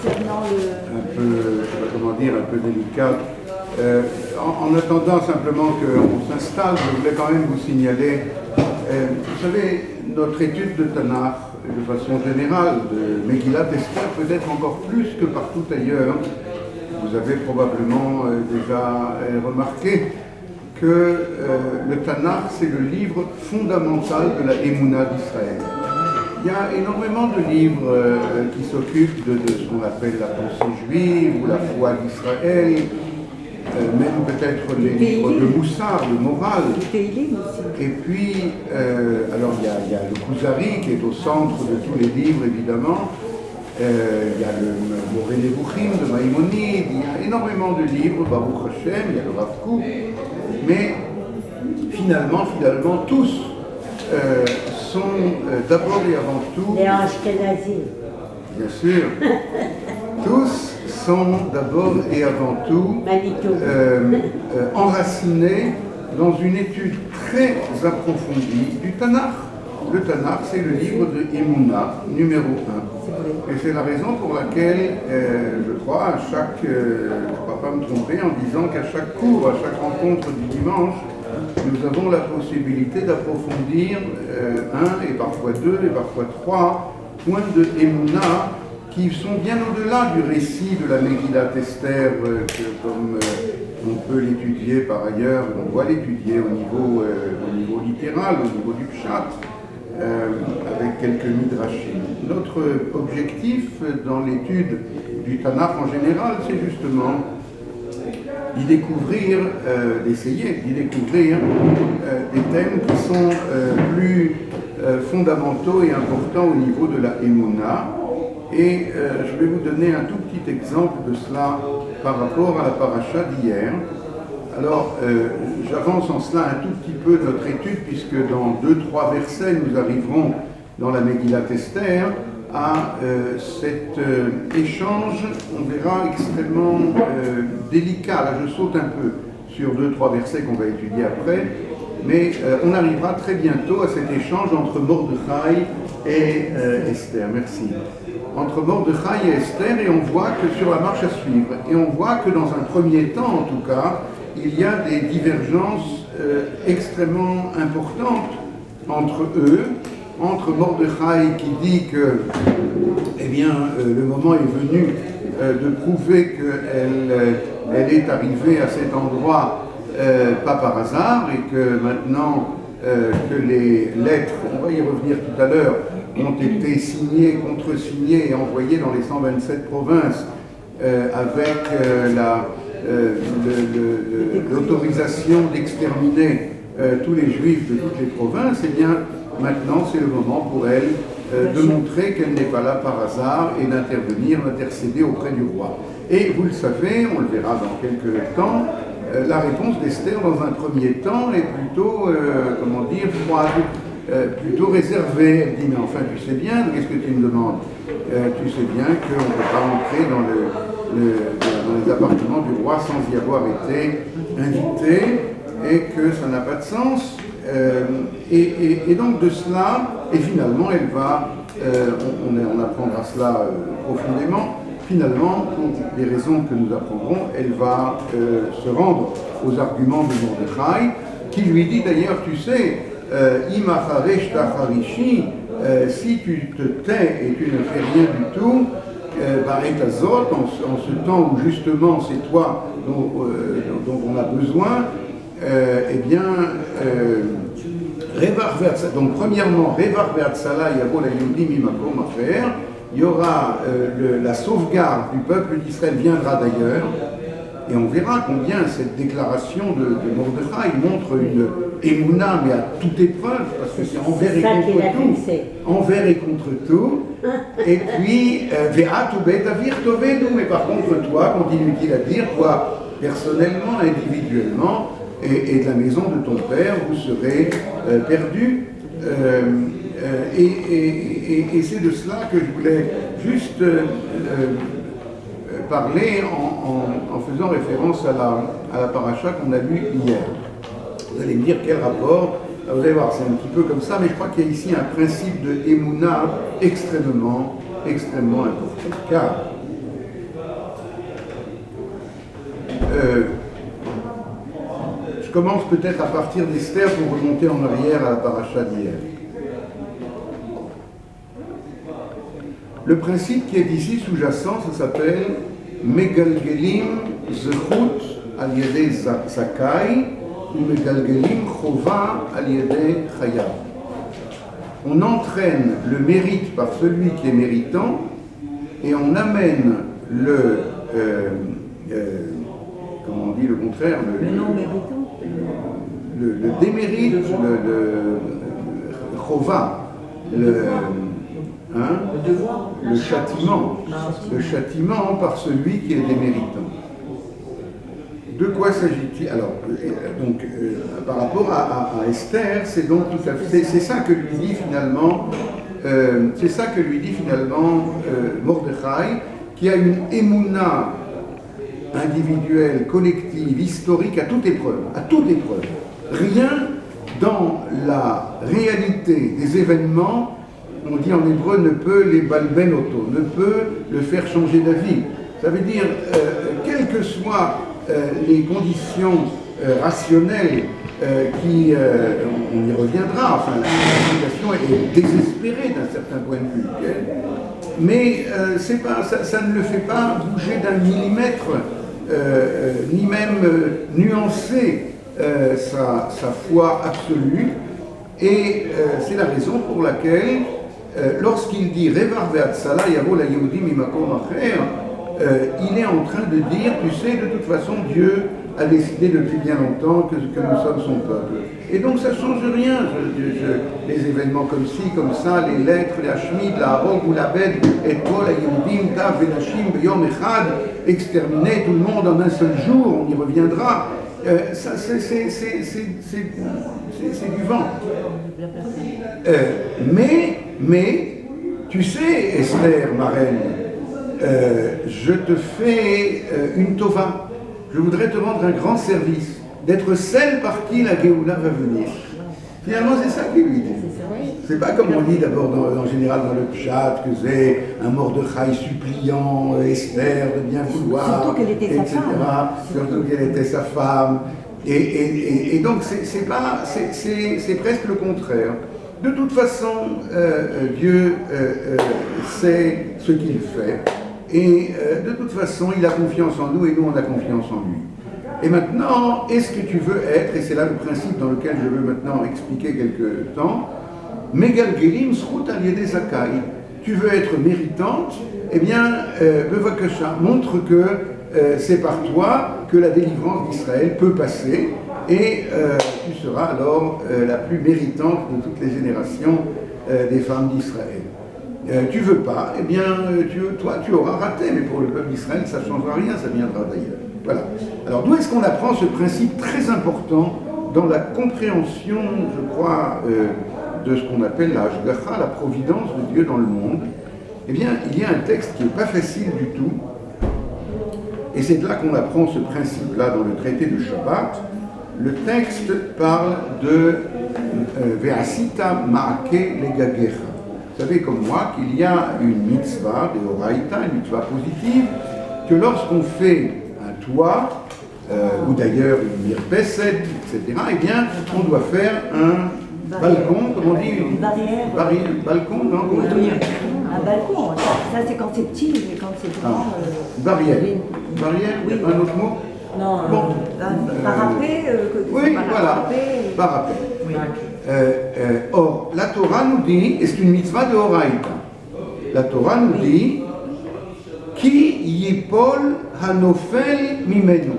concernant le... Un peu, je sais pas comment dire, un peu délicate. En attendant simplement qu'on s'installe, je voulais quand même vous signaler, vous savez, notre étude de Tanakh, de façon générale, de Megillat Esther, peut-être encore plus que partout ailleurs, vous avez probablement déjà remarqué que le Tanakh, c'est le livre fondamental de la Emouna d'Israël. Il y a énormément de livres qui s'occupent de ce qu'on appelle la pensée juive ou la foi d'Israël, même peut-être les livres de Moussar, le moral. Et puis, alors il y a le Kuzari qui est au centre de tous les livres évidemment. Il y a le Moré Nebuchim de Maïmonide, il y a énormément de livres, Baruch Hashem, il y a le Rav Kook, mais finalement tous sont d'abord et avant tout... Les Ashkenazim. Bien sûr. Tous sont d'abord et avant tout enracinés dans une étude très approfondie du Tanakh. Le Tanakh, c'est le livre de Emouna, numéro 1. Et c'est la raison pour laquelle, je crois, je ne crois pas me tromper en disant qu'à chaque cours, à chaque rencontre du dimanche, nous avons la possibilité d'approfondir un et parfois deux et parfois trois points de Emouna qui sont bien au-delà du récit de la Megillat Esther, comme on peut l'étudier par ailleurs, on doit l'étudier au niveau littéral, au niveau du pshat, avec quelques midrashim. Notre objectif dans l'étude du Tanakh en général, c'est justement d'y découvrir, d'essayer d'y découvrir des thèmes qui sont plus fondamentaux et importants au niveau de la Emouna. Et je vais vous donner un tout petit exemple de cela par rapport à la paracha d'hier. Alors, j'avance en cela un tout petit peu notre étude, puisque dans 2-3 versets, nous arriverons dans la Megillat Esther à cet échange, on verra, extrêmement délicat. Là, je saute un peu sur 2-3 versets qu'on va étudier après, mais on arrivera très bientôt à cet échange entre Mordechai et Esther. Merci. Entre Mordechai et Esther, et on voit que sur la marche à suivre, et on voit que dans un premier temps, en tout cas, il y a des divergences extrêmement importantes entre eux, entre Mordechai qui dit que, eh bien, le moment est venu de prouver qu'elle est arrivée à cet endroit pas par hasard, et que maintenant que les lettres, on va y revenir tout à l'heure, ont été signées, contresignées et envoyées dans les 127 provinces avec l'autorisation d'exterminer tous les juifs de toutes les provinces, et bien maintenant c'est le moment pour elle de montrer qu'elle n'est pas là par hasard et d'intervenir, d'intercéder auprès du roi. Et vous le savez, on le verra dans quelques temps, la réponse d'Esther dans un premier temps est plutôt, comment dire, froide, plutôt réservée. Elle dit, mais enfin tu sais bien, qu'est-ce que tu me demandes? Tu sais bien qu'on ne peut pas entrer dans les appartements du roi sans y avoir été invité, et que ça n'a pas de sens. Et donc de cela, et finalement elle va, on apprendra cela profondément, finalement, pour les raisons que nous apprendrons, elle va se rendre aux arguments de Mordechai, qui lui dit d'ailleurs, tu sais, Imacharesh Tacharishi, si tu te tais et tu ne fais rien du tout, Baretazot, en ce temps où justement c'est toi dont on a besoin, eh bien, donc premièrement, Revar Ve'atzala Yavo la Yudim Imakom Acher, il y aura la sauvegarde du peuple d'Israël viendra d'ailleurs, et on verra combien cette déclaration de Mordechai montre une émouna, mais à toute épreuve, parce que c'est envers et contre tout. Envers et contre tout. Et puis, Ve'atu bet avir tovedu, mais par contre, toi, continue-t-il à dire, toi, personnellement, individuellement, et de la maison de ton père, vous serez perdus. Et c'est de cela que je voulais juste parler en faisant référence à la paracha qu'on a lue hier. Vous allez me dire quel rapport. Vous allez voir, c'est un petit peu comme ça, mais je crois qu'il y a ici un principe de Emouna extrêmement important. Car je commence peut-être à partir d'Esther pour remonter en arrière à la paracha d'hier. Le principe qui est ici sous-jacent, ça s'appelle Megalgelim Zechut al Yedei Zakai ou Megalgelim Chova al Yedei Chayav. On entraîne le mérite par celui qui est méritant et on amène le comment on dit le contraire, le non méritant, le démérite, le chova, le châtiment par celui qui est déméritant. De quoi s'agit-il? Alors, donc, par rapport à Esther, c'est donc tout à fait, c'est ça que lui dit finalement, Mordechai, qui a une émouna individuelle, collective, historique à toute épreuve, Rien dans la réalité des événements, on dit en hébreu, ne peut les balben auto, ne peut le faire changer d'avis. Ça veut dire, quelles que soient les conditions rationnelles qui, on y reviendra, enfin la situation est désespérée d'un certain point de vue, mais c'est pas, ça ne le fait pas bouger d'un millimètre, ni même nuancer sa foi absolue, et c'est la raison pour laquelle lorsqu'il dit Revar ve'atzala yavo la Yehudim imakom acher, il est en train de dire, tu sais, de toute façon, Dieu a décidé depuis bien longtemps que nous sommes son peuple. Et donc ça ne change rien, les événements comme ci, comme ça, les lettres, les Hashmid, la Harog ou la Bed, et Kol, Yehudim, Tav, Venashim, Beyom Echad, exterminer tout le monde en un seul jour, on y reviendra. Ça, c'est du vent. Mais, tu sais, Esther, ma reine, je te fais une tova. Je voudrais te rendre un grand service, d'être celle par qui la Géoula va venir. Finalement, c'est ça qu'il lui dit. C'est pas comme on dit d'abord en général dans le Pshat, que c'est un Mordechai suppliant Esther de bien vouloir, surtout qu'elle était etc. sa femme. Surtout qu'elle était sa femme. Et donc c'est presque le contraire. De toute façon, Dieu sait ce qu'il fait. Et de toute façon, il a confiance en nous et nous, on a confiance en lui. Et maintenant, est-ce que tu veux être, et c'est là le principe dans lequel je veux maintenant expliquer quelque temps, Megalgelim Zchut al Yedei Zakai. Tu veux être méritante, eh bien, Bevakasha, montre que c'est par toi que la délivrance d'Israël peut passer, et tu seras alors la plus méritante de toutes les générations des femmes d'Israël. Tu veux pas, eh bien, toi, tu auras raté, mais pour le peuple d'Israël, ça ne changera rien, ça viendra d'ailleurs. Voilà. Alors, d'où est-ce qu'on apprend ce principe très important dans la compréhension, je crois, de ce qu'on appelle la Hashgacha, la providence de Dieu dans le monde? Eh bien, il y a un texte qui n'est pas facile du tout, et c'est de là qu'on apprend ce principe-là dans le traité de Shabbat. Le texte parle de Ve'asita ma'ake legagecha. Vous savez comme moi qu'il y a une mitzvah, de Horaïta, une mitzvah positive, que lorsqu'on fait un toit, ou d'ailleurs une mirpesset, etc., eh bien, on doit faire un balcon, comment on dit, une barrière. Balcon, non? Un balcon, ça c'est quand c'est petit, mais quand c'est grand. Barrière. Barrière, il n'y a pas un autre mot? Non, bon. Parapet, oui, voilà, parapet. Oui. Or, la Torah nous dit, et c'est une mitzvah de Horaïta, la Torah nous dit Ki yipol hanofel mimenu.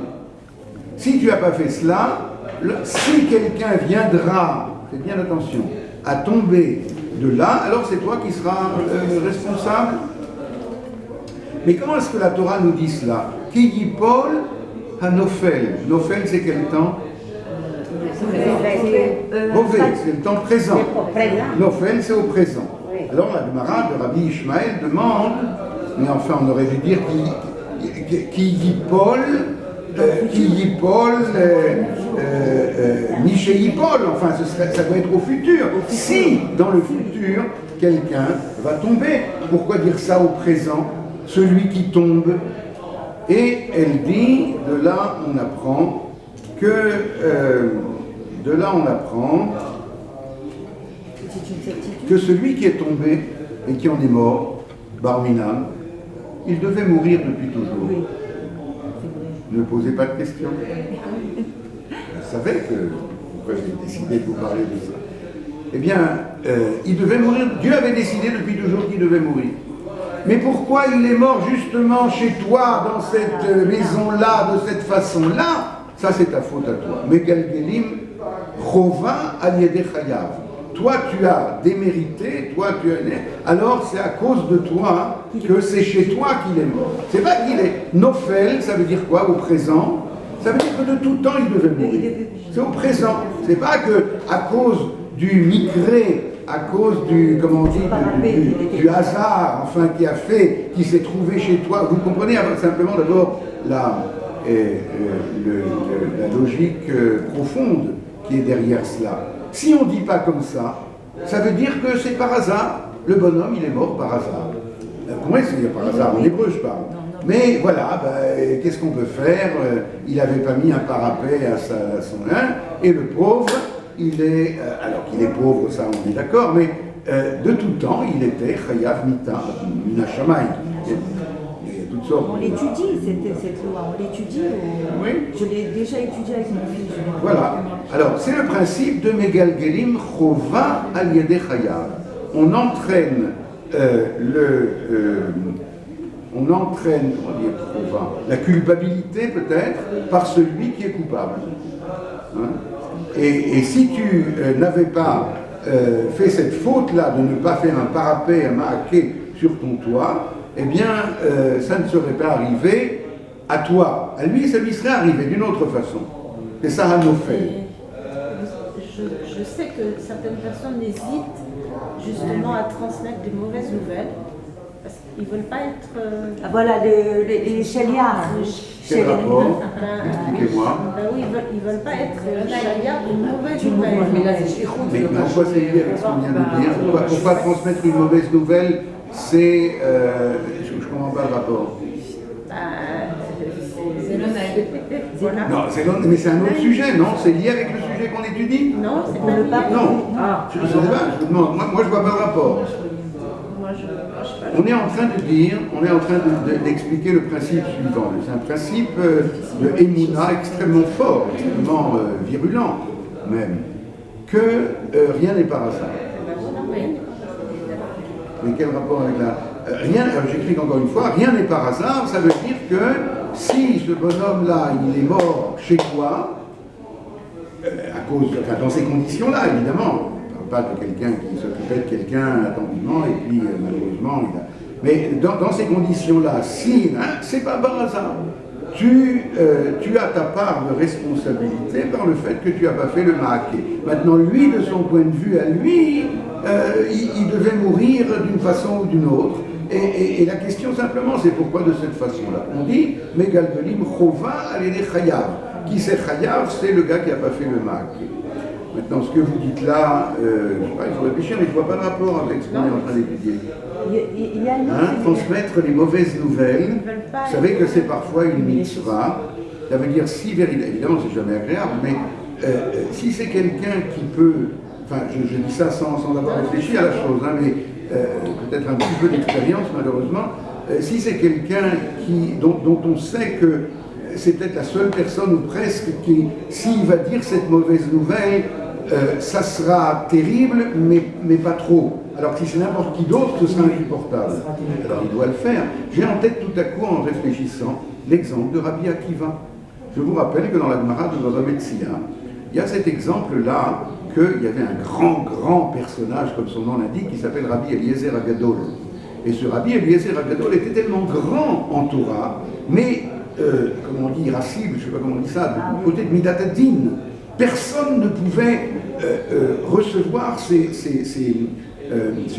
Si tu n'as pas fait cela, si quelqu'un viendra, faites bien attention, à tomber de là, alors c'est toi qui seras responsable. Mais comment est-ce que la Torah nous dit cela? Ki yipol hanofel. Nofel, c'est quel temps? Mauvais, c'est le temps présent. Nofel, c'est au présent. Alors la Gemara de Rabbi Ishmael demande, mais enfin on aurait dû dire qui yipol, Miché yipol, enfin ça doit être au futur. Si dans le futur quelqu'un va tomber, pourquoi dire ça au présent? Celui qui tombe, Et elle dit, de là on apprend que, C'est une certitude. que celui qui est tombé et qui en est mort, Bar Minan, il devait mourir depuis toujours. Oui, c'est vrai. Ne posez pas de questions. Je savais pourquoi j'ai décidé de vous parler de ça. Eh bien, il devait mourir. Dieu avait décidé depuis toujours qu'il devait mourir. Mais pourquoi il est mort justement chez toi, dans cette maison-là, de cette façon-là? Ça, c'est ta faute à toi. Megalgelim, Chova al-Yedei Chayav. Toi, tu as démérité, toi, tu as... Alors, c'est à cause de toi que c'est chez toi qu'il est mort. C'est pas qu'il est Nofel, ça veut dire quoi au présent? Ça veut dire que de tout temps, il devait mourir. C'est au présent. C'est pas que à cause du migré, à cause du, comment on dit, du hasard, enfin, qui a fait, qui s'est trouvé chez toi. Vous comprenez simplement d'abord la logique profonde qui est derrière cela. Si on ne dit pas comme ça veut dire que c'est par hasard. Le bonhomme, il est mort par hasard. Pour moi, c'est par hasard, en hébreu, je parle. Mais voilà, qu'est-ce qu'on peut faire? Il n'avait pas mis un parapet à son nain, et le pauvre, il est, alors qu'il est pauvre, ça on est d'accord, mais de tout temps, il était Chayav Mita, Minashamay. Il y a toutes sortes. On l'étudie, cette loi, on l'étudie. Oui. Je l'ai déjà étudié avec mon fils. Voilà. Alors, c'est le principe de Megalgelim Chova al Yedei Chayav. On entraîne comment dire Chova, la culpabilité peut-être par celui qui est coupable. Hein? Et si tu n'avais pas fait cette faute-là de ne pas faire un parapet, un maaké sur ton toit, eh bien, ça ne serait pas arrivé à toi. À lui, ça lui serait arrivé d'une autre façon. C'est ça, Hanofel. Je sais que certaines personnes hésitent justement à transmettre des mauvaises nouvelles parce qu'ils ne veulent pas être... Ah, voilà, les chaliards. Quel rapport? Expliquez-moi. Oui, ils ne veulent pas être chaliards d'une mauvaise nouvelle. Mais en quoi c'est lié avec ce qu'on vient de dire? Pourquoi transmettre une mauvaise nouvelle, c'est... je ne comprends pas le rapport. C'est l'honnête. Voilà. Non, mais c'est un autre sujet, non? C'est lié avec le sujet qu'on étudie? Non, c'est Pour pas le lié. pape. Non. Je ne sais pas, je vous demande. Moi, je ne vois pas le rapport. Moi, je sais pas. On est en train de dire, d'expliquer le principe suivant. C'est un principe de Emouna extrêmement fort, extrêmement virulent même, que rien n'est par hasard. Mais quel rapport avec rien, j'explique encore une fois, rien n'est par hasard, ça veut dire que si ce bonhomme-là, il est mort chez toi, dans ces conditions-là, évidemment, on ne parle pas de quelqu'un qui s'occupait de quelqu'un attentivement et puis malheureusement, mais dans ces conditions-là, si, c'est pas par hasard. Tu as ta part de responsabilité par le fait que tu n'as pas fait le maaké. Maintenant, lui, de son point de vue à lui, il devait mourir d'une façon ou d'une autre. Et la question simplement, c'est pourquoi de cette façon-là. On dit, Megalgelim Chova al-Yedei Chayav. Qui c'est Chayav? C'est le gars qui n'a pas fait le maaké. Maintenant, ce que vous dites là, je sais pas, il faut réfléchir, mais je ne vois pas de rapport avec ce qu'on est en train d'étudier. Il y a une autre Transmettre les mauvaises nouvelles, vous savez que c'est parfois une mitzvah. Ça veut dire si véritablement, évidemment c'est jamais agréable, mais si c'est quelqu'un qui peut, enfin je dis ça sans avoir réfléchi à la chose, mais peut-être un petit peu d'expérience malheureusement, si c'est quelqu'un dont on sait que c'est peut-être la seule personne ou presque qui, s'il va dire cette mauvaise nouvelle, ça sera terrible, mais pas trop. Alors que si c'est n'importe qui d'autre, ce sera insupportable. Alors il doit le faire. J'ai en tête tout à coup, en réfléchissant, l'exemple de Rabbi Akiva. Je vous rappelle que dans la Gemara de Baba Metzia, il y a cet exemple-là, qu'il y avait un grand personnage, comme son nom l'indique, qui s'appelle Rabbi Eliezer Agadol. Et ce Rabbi Eliezer Agadol était tellement grand en Torah, mais, comment on dit, irascible, je ne sais pas comment on dit ça, du côté de Midat Hadin. Personne ne pouvait recevoir ces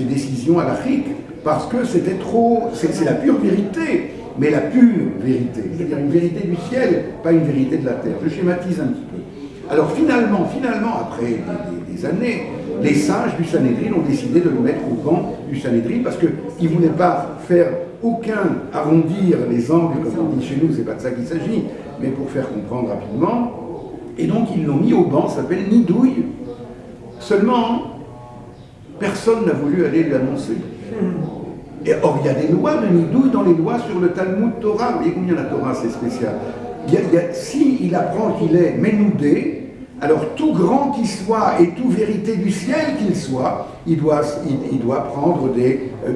décisions halachiques parce que c'était trop, c'est la pure vérité, mais la pure vérité, c'est-à-dire une vérité du ciel, pas une vérité de la terre. Je schématise un petit peu. Alors finalement, après des années, les sages du Sanhédrin ont décidé de le mettre au banc du Sanhédrin parce qu'ils ne voulaient pas faire aucun arrondir les angles, comme on dit chez nous, c'est pas de ça qu'il s'agit, mais pour faire comprendre rapidement. Et donc ils l'ont mis au banc, ça s'appelle Nidouille. Seulement, personne n'a voulu aller lui annoncer. Et or, il y a des lois de Nidouille dans les lois sur le Talmud Torah. Vous voyez combien la Torah, c'est spécial. Si il apprend qu'il est Ménoudé, alors tout grand qu'il soit et toute vérité du ciel qu'il soit, il doit prendre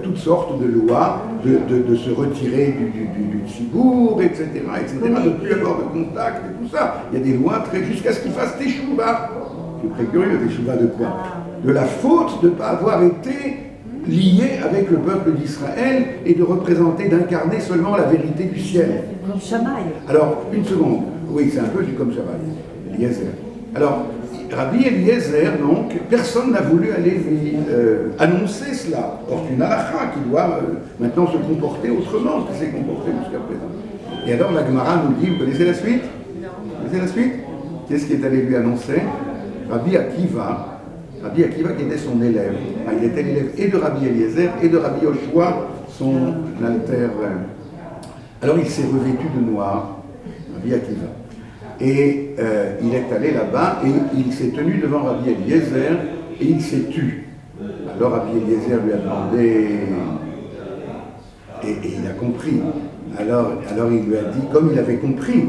toutes sortes de lois, de se retirer du cibourg, etc., de ne plus avoir de contact et tout ça. Il y a des lois jusqu'à ce qu'il fasse teshuva. C'est très curieux, teshuva de quoi? De la faute de ne pas avoir été lié avec le peuple d'Israël et de représenter, d'incarner seulement la vérité du ciel. Comme Shamaï. Alors, une seconde. Oui, c'est un peu du comme Shamaï. Eliezer. Alors, Rabbi Eliezer, donc, personne n'a voulu aller lui annoncer cela. Or, c'est une halakha qui doit maintenant se comporter autrement qu'il s'est comporté jusqu'à présent. Et alors, la Gemara nous dit, vous connaissez la suite? Vous connaissez la suite? Qu'est-ce qui est allé lui annoncer? Rabbi Akiva qui était son élève. Il était l'élève et de Rabbi Eliezer et de Rabbi Yoshua, son alter. Alors, il s'est revêtu de noir, Rabbi Akiva. Et il est allé là-bas et il s'est tenu devant Rabbi Eliezer et il s'est tu. Alors Rabbi Eliezer lui a demandé et il a compris. Alors il lui a dit, comme il avait compris,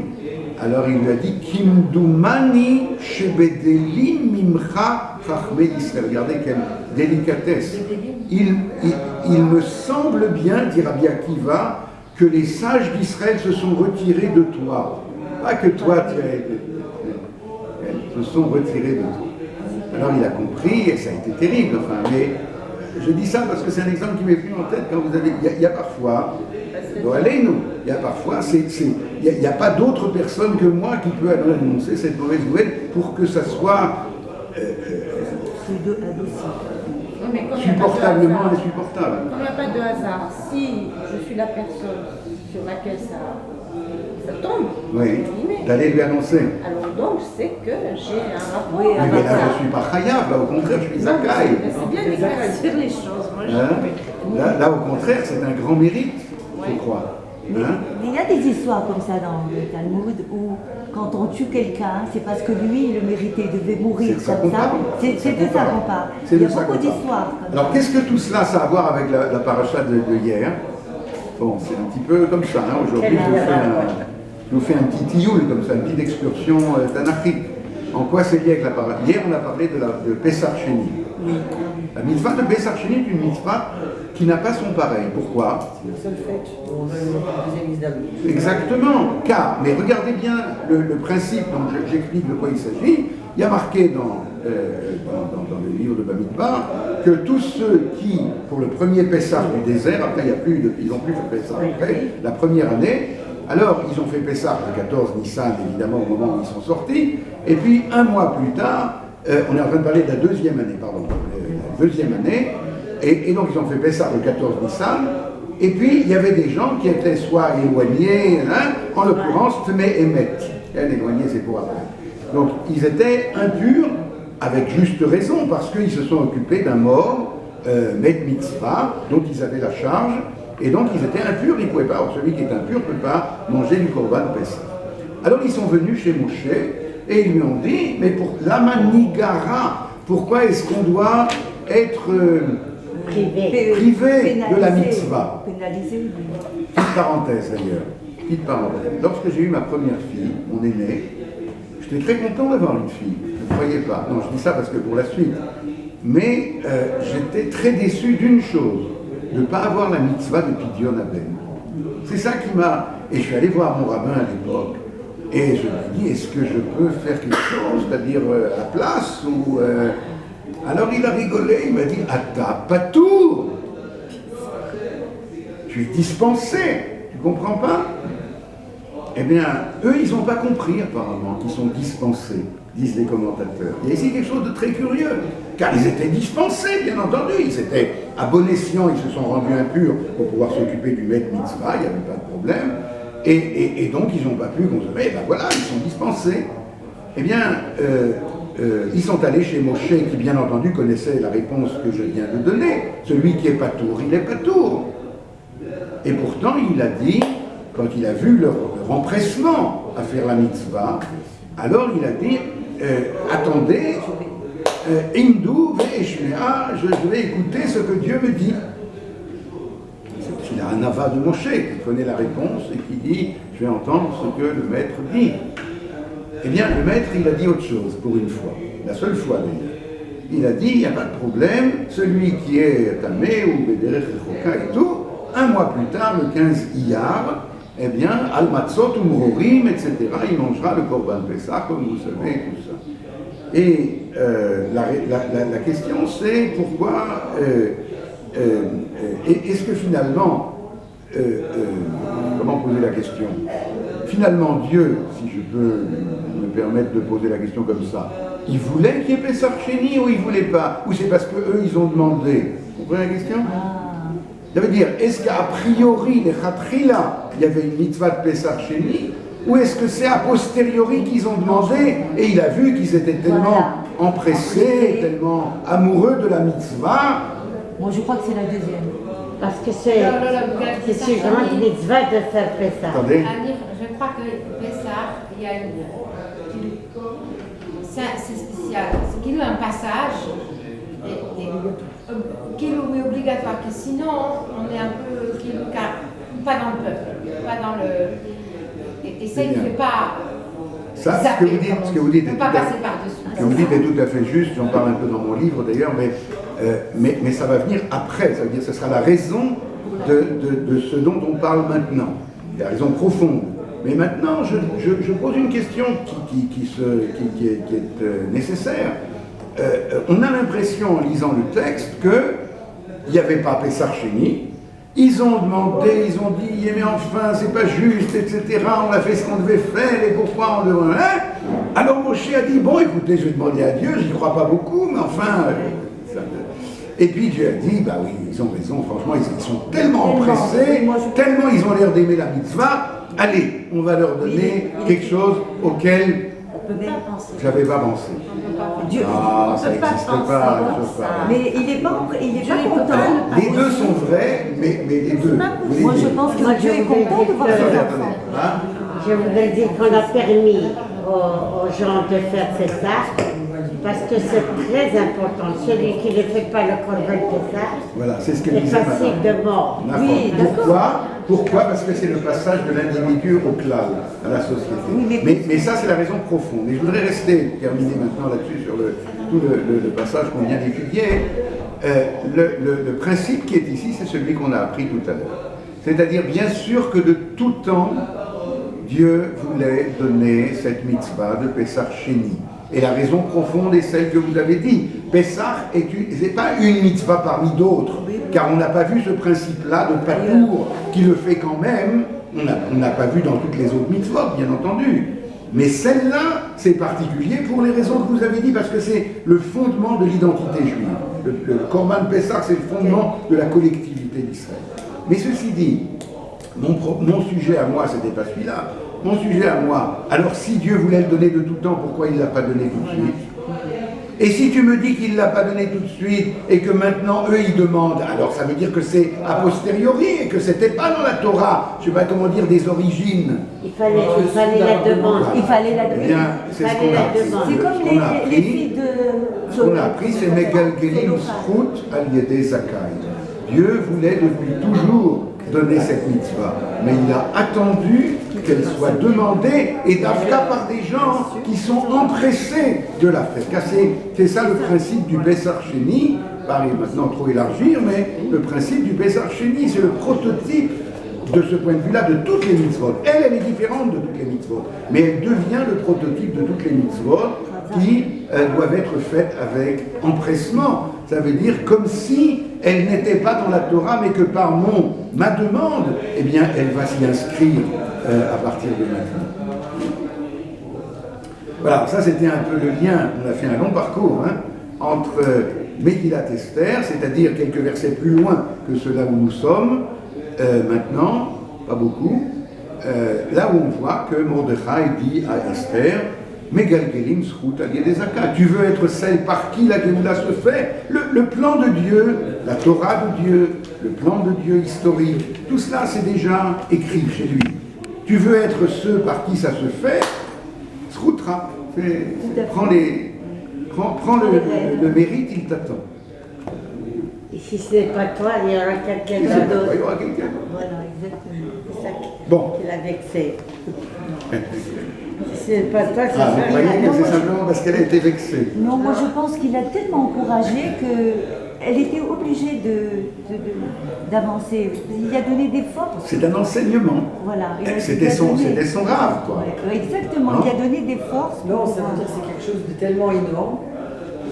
alors il lui a dit Kimdoumani shebedeli mimcha chachmei Israël. Regardez quelle délicatesse. Il me semble bien, dit Rabbi Akiva, que les sages d'Israël se sont retirés de toi. Pas que toi, se sont retirés de toi. Alors il a compris, et ça a été terrible, enfin, mais je dis ça parce que c'est un exemple qui m'est venu en tête quand vous avez... Il y a parfois, allez-nous, il y a parfois, il n'y a pas d'autre personne que moi qui peut annoncer cette mauvaise nouvelle pour que ça soit supportablement insupportable. Quand il n'y a pas de hasard, si je suis la personne sur laquelle ça tombe, oui, d'aller lui annoncer. Alors donc, c'est que j'ai un rapport. Oui, mais là, je ne suis pas chayav, là, au contraire, je suis zakai. C'est bien d'éclaircir les choses. Moi, là, au contraire, c'est un grand mérite, je crois. Mais il y a des histoires comme ça dans le Talmud où, quand on tue quelqu'un, c'est parce que lui, il le méritait, il devait mourir comme ça. C'est de ça qu'on parle. Il y a beaucoup d'histoires. Alors, qu'est-ce que tout cela, ça a à voir avec la paracha de hier? Bon, c'est un petit peu comme ça. Hein. Aujourd'hui, je vous fais un petit tioul, comme ça, une petite excursion tanachique. En quoi c'est lié avec la paracha? Hier, on a parlé de Pessar Sheni. Oui. La mitzvah de Pessar Sheni est une mitzvah qui n'a pas son pareil. Pourquoi? C'est le seul fait. Exactement. Car, mais regardez bien le principe, donc j'explique de quoi il s'agit. Il y a marqué dans le livre de Bamidbar que tous ceux qui, pour le premier Pessah du désert, après ils n'ont plus fait Pessah après, la première année, alors ils ont fait Pessah le 14 Nissan, évidemment, au moment où ils sont sortis, et puis un mois plus tard, on est en train de parler de la deuxième année, la deuxième année, et donc ils ont fait Pessah le 14 Nissan, et puis il y avait des gens qui étaient soit éloignés, en l'occurrence, mais émettent. Éloignés, c'est pour après. Donc ils étaient impurs, avec juste raison, parce qu'ils se sont occupés d'un mort, Med Mitzvah, dont ils avaient la charge, et donc ils étaient impurs, ils ne pouvaient pas, alors celui qui est impur ne peut pas manger du Korban Pessah. Alors ils sont venus chez Moshe, et ils lui ont dit, mais pour l'Amanigara, pourquoi est-ce qu'on doit être privé de la mitzvah? Pénalisé. Petite parenthèse d'ailleurs, petite parenthèse. Lorsque j'ai eu ma première fille, mon aînée, j'étais très content d'avoir une fille, ne croyez pas. Non, je dis ça parce que pour la suite. Mais j'étais très déçu d'une chose, de ne pas avoir la mitzvah de Pidyon Aben. C'est ça qui m'a... Et je suis allé voir mon rabbin à l'époque, et je lui ai dit, est-ce que je peux faire quelque chose, c'est-à-dire à la place ou... Alors il a rigolé, il m'a dit, Ata patour, tu es dispensé, tu comprends pas? Eh bien, eux, ils n'ont pas compris apparemment qu'ils sont dispensés, disent les commentateurs. Il y a ici quelque chose de très curieux, car ils étaient dispensés, bien entendu. Ils étaient à bon escient, ils se sont rendus impurs pour pouvoir s'occuper du Met Mitzvah, il n'y avait pas de problème. Et donc, ils n'ont pas pu consommer, ben voilà, ils sont dispensés. Eh bien, ils sont allés chez Moshe, qui bien entendu connaissait la réponse que je viens de donner. Celui qui est patour, il est patour. Et pourtant, il a dit, quand il a vu leur empressement à faire la mitzvah, alors il a dit, attendez, Indou ve'eshmea, je vais écouter ce que Dieu me dit. Il a un ava de Moshe qui connaît la réponse et qui dit, je vais entendre ce que le maître dit. Eh bien, le maître, il a dit autre chose pour une fois, la seule fois d'ailleurs. Il a dit, il n'y a pas de problème, celui qui est tamé ou Bederech Rechoka et tout, un mois plus tard, le 15 Iyar, eh bien, Al-Matzot ou Mrorim, etc., il mangera le Korban Pessah, comme vous savez, tout ça. Et la question, c'est pourquoi, est-ce que finalement, comment poser la question? Finalement, Dieu, si je peux me permettre de poser la question comme ça, il voulait qu'il y ait Pessah Sheni ou il ne voulait pas? Ou c'est parce qu'eux, ils ont demandé? Vous comprenez la question? Ça veut dire, est-ce qu'a priori, les Khatrila, il y avait une mitzvah de Pessah Sheni, ou est-ce que c'est a posteriori qu'ils ont demandé et il a vu qu'ils étaient tellement empressés, tellement amoureux de la mitzvah? Moi, je crois que c'est la deuxième. Parce que c'est une grande mitzvah de faire Pessah. Attendez. Je crois que Pessah, il y a c'est spécial. C'est qu'il y a un passage qui est obligatoire, que sinon on est un peu pas dans le peuple, pas dans le. Et ça, il ne fait pas. Ça, ce que vous dites est pas passer par-dessus. Ce que vous dites est tout à fait juste, j'en parle un peu dans mon livre d'ailleurs, mais ça va venir après, ça veut dire que ce sera la raison de ce dont on parle maintenant, la raison profonde. Mais maintenant, je pose une question qui est nécessaire. On a l'impression, en lisant le texte, qu'il n'y avait pas Pessah Sheni. Ils ont demandé, ils ont dit, mais enfin, c'est pas juste, etc. On a fait ce qu'on devait faire, et pourquoi on devait... Hein? Alors Moshe a dit, bon, écoutez, je vais demander à Dieu, j'y crois pas beaucoup, mais enfin... Et puis Dieu a dit, bah oui, ils ont raison, franchement, ils sont tellement empressés, tellement ils ont l'air d'aimer la mitzvah, allez, on va leur donner quelque chose auquel j'avais pas pensé. Dieu, ça n'existe pas. Mais il n'est pas content. Les deux sont vrais, mais les deux. Moi, je pense que Dieu est content de voir ses enfants. Je voudrais dire qu'on a permis aux gens de faire Pessah parce que c'est très important. Celui qui ne fait pas le Korban Pessah voilà, c'est ce qu'elle est disait passible de mort. Oui, Pourquoi? Parce que c'est le passage de l'individu au klal, à la société. Oui, mais ça, c'est la raison profonde. Et je voudrais terminer maintenant là-dessus sur tout le passage qu'on vient d'étudier. Le principe qui est ici, c'est celui qu'on a appris tout à l'heure. C'est-à-dire, bien sûr que de tout temps, Dieu voulait donner cette mitzvah de Pessah Sheni. Et la raison profonde est celle que vous avez dit. Pessah n'est pas une mitzvah parmi d'autres, car on n'a pas vu ce principe-là de Patour qui le fait quand même. On n'a pas vu dans toutes les autres mitzvot, bien entendu. Mais celle-là, c'est particulier pour les raisons que vous avez dit, parce que c'est le fondement de l'identité juive. Le Korban Pessah, c'est le fondement de la collectivité d'Israël. Mais ceci dit, mon sujet à moi, c'était pas celui-là. Mon sujet à moi, alors si Dieu voulait le donner de tout temps, pourquoi il ne l'a pas donné tout de suite? Et si tu me dis qu'il ne l'a pas donné tout de suite et que maintenant eux ils demandent, alors ça veut dire que c'est a posteriori et que c'était pas dans la Torah, je ne sais pas comment dire, des origines. Il fallait la demande. Il fallait la demande. Eh bien, c'est ce qu'on a appris. C'est comme les filles de... Ce qu'on a appris, c'est Megalgelim Zchut al Yedei Zakai. Dieu voulait depuis toujours donner cette mitzvah, mais il a attendu qu'elle soit demandée et d'Afka par des gens qui sont empressés de la faire. Car c'est ça le principe du Pessah Sheni, pas maintenant trop élargir, mais le principe du Pessah Sheni, c'est le prototype de ce point de vue-là de toutes les mitzvot. Elle est différente de toutes les mitzvot, mais elle devient le prototype de toutes les mitzvot qui doivent être faites avec empressement. Ça veut dire comme si elle n'était pas dans la Torah, mais que par ma demande, eh bien, elle va s'y inscrire à partir de maintenant. Voilà, ça c'était un peu le lien, on a fait un long parcours entre Megillat Esther, c'est-à-dire quelques versets plus loin que ceux-là où nous sommes, maintenant, pas beaucoup, là où on voit que Mordechai dit à Esther, Megalgelim Zchut al Yedei Zakai. Tu veux être celle par qui la Géoula se fait? Le plan de Dieu, la Torah de Dieu, le plan de Dieu historique, tout cela c'est déjà écrit chez lui. Tu veux être ceux par qui ça se fait, Sroutra, prends le mérite, il t'attend. Et si ce n'est pas toi, il y aura quelqu'un d'autre. Il y aura quelqu'un. Voilà, exactement. C'est ça Bon. qui l'a vexé. Si ce n'est pas toi, ça Vous sert voyez rien. que c'est simplement parce qu'elle a été vexée. Non, moi je pense qu'il a tellement encouragé qu'elle était obligée d'avancer. Il a donné des forces. C'est un enseignement. Voilà. C'était son rave, quoi. Ouais, exactement, Non. il a donné des forces. Non, ça veut dire que c'est quelque chose de tellement énorme.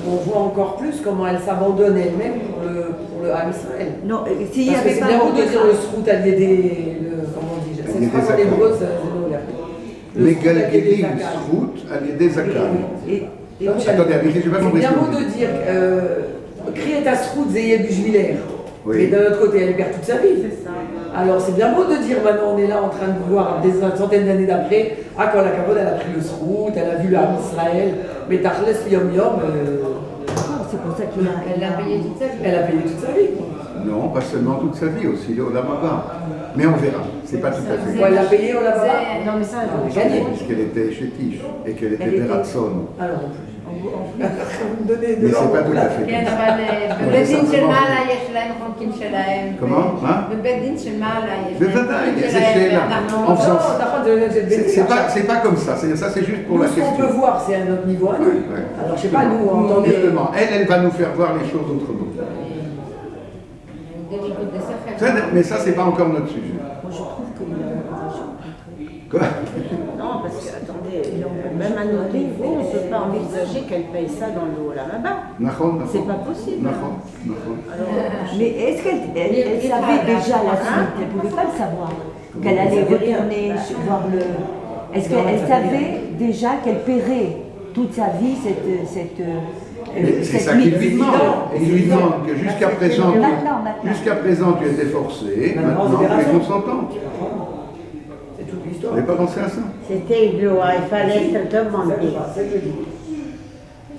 On voit encore plus comment elle s'abandonne elle-même pour le Ham Israël. Non, s'il y Parce que avait c'est pas bien beau de dire le ça. srout allié comment on dit, cette phrase en hébreu, c'est Les Galguélim Srout, Aliédé Zakal. Attendez, je n'ai pas c'est compris. bien beau de dire créer ta srout Zeyé Bujviler. Oui. Mais d'un autre côté, elle perd toute sa vie. C'est ça. Alors c'est bien beau de dire maintenant on est là en train de voir des centaines d'années d'après, quand la Kavod elle a pris le srout, elle a vu le Ham Israël, mais Tachles Yom Yom, C'est pour ça qu'il a. Elle l'a payé toute sa vie. elle a payé toute sa vie. Non, pas seulement toute sa vie, aussi le Olamaba. Mais on verra, c'est pas tout à fait. Bon, elle l'a payé, on l'a pas. Non, mais ça, Elle a gagné. Puisqu'elle était chétiche et qu'elle était Elle était- Beratson. Alors en plus. Vous me donnez de Mais c'est pas tout à l'ordre. fait. כן, comme ça. אבל בבית דין של מעלה יש להם חוקים שלהם. Comment? Hein? בבית דין של מעלה יש להם בוודאי, חוקים זה שלהם. שאלה. ואנחנו- En faisant Non, d'accord, C'est pas comme ça, ça c'est juste pour Nous, la ce qu'on question. peut voir, c'est à notre niveau à nous. Ouais. Alors, je sais pas, nous, en tant que. Justement, elle va nous faire voir les choses autrement. בניגוד לספר. Ça, mais ça, c'est pas encore notre sujet. Moi je trouve qu'il a encouragé. Quoi? Non, parce que, attendez, même à notre niveau, on ne peut pas envisager qu'elle paye ça dans le haut là-bas. Nahon, C'est pas possible. Nahon, Nahon. Mais est-ce qu'elle savait déjà la suite? Elle ne pouvait pas le savoir. Qu'elle allait retourner voir le. Est-ce qu'elle savait déjà qu'elle paierait toute sa vie Mais c'est cette ça qu'il lui mise? demande. Il lui demande que jusqu'à présent, Maintenant. tu étais forcé, Maintenant, maintenant c'est tu es raison. consentante. C'est toute Vous l'histoire. n'avez pas pensé à ça? C'était une loi, il fallait se demander. C'est que je dis.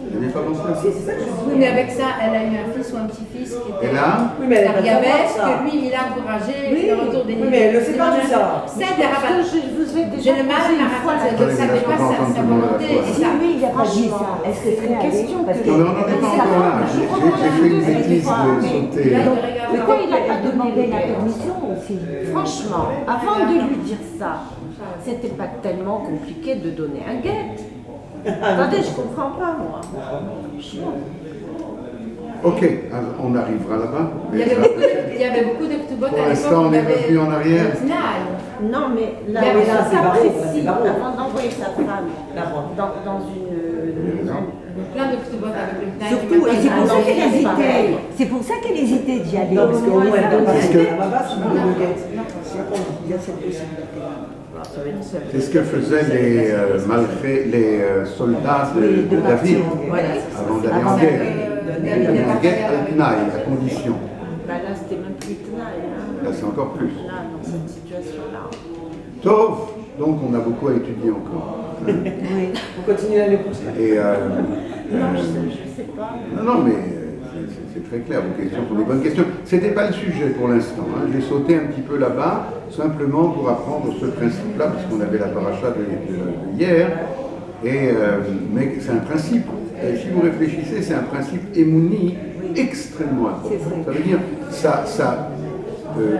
Vous n'avez pas pensé à ça? C'est ça que je dis. Oui, mais avec ça, elle a eu un fils ou un petit-fils qui était. Et là, Oui, mais elle a pas Ariabès, savoir ça. que lui, il a encouragé Oui, le retour des oui, mais elle le sait pas tout ça. C'est des rabbins. Je vous ai déjà J'ai le mal posé à une fois la raconter, question. ça n'est pas sa volonté. Et Si ça, lui, il n'a pas dit ça, est-ce que c'est une question parce que- que. non, mais on n'en est pas encore là. J'ai fait une bêtise de sauter. Pourquoi il n'a pas demandé demandé la permission aussi? Franchement, avant de lui dire ça, c'était pas tellement compliqué de donner un guet. Attendez, je comprends pas, moi. Franchement. Ok, alors, on arrivera là-bas. il y avait beaucoup de ktubot Pour à l'instant, l'époque. on est revenu en arrière. Non, mais là, Il y avait ça là, c'est barreau, précis, c'est barreau. avant d'envoyer sa femme dans une. Plein de ktubot avec le Tnaï. Surtout, et c'est pour ça qu'elle c'est hésitait. pareil. C'est pour ça qu'elle hésitait d'y aller. Non, parce qu'au moins, elle peut pas Parce que- rester à ma base, sinon elle le guette. Il y a cette possibilité. C'est ce que faisaient les soldats de David avant d'aller en guerre. Ils allaient en guerre à Tnaï, à condition. Bah là, c'était même plus tenaille. Hein. Là, c'est encore plus. Là, dans cette situation-là. Tov, donc on a beaucoup à étudier encore. On continue l'année prochaine. Et, Non, je sais pas. non, mais c'est très clair, vos questions sont des bonnes questions. Ce n'était pas le sujet pour l'instant. Hein. J'ai sauté un petit peu là-bas, simplement pour apprendre ce principe-là, parce qu'on avait la paracha de hier. Mais c'est un principe. Et si vous réfléchissez, c'est un principe émouni extrêmement important. Ça veut dire,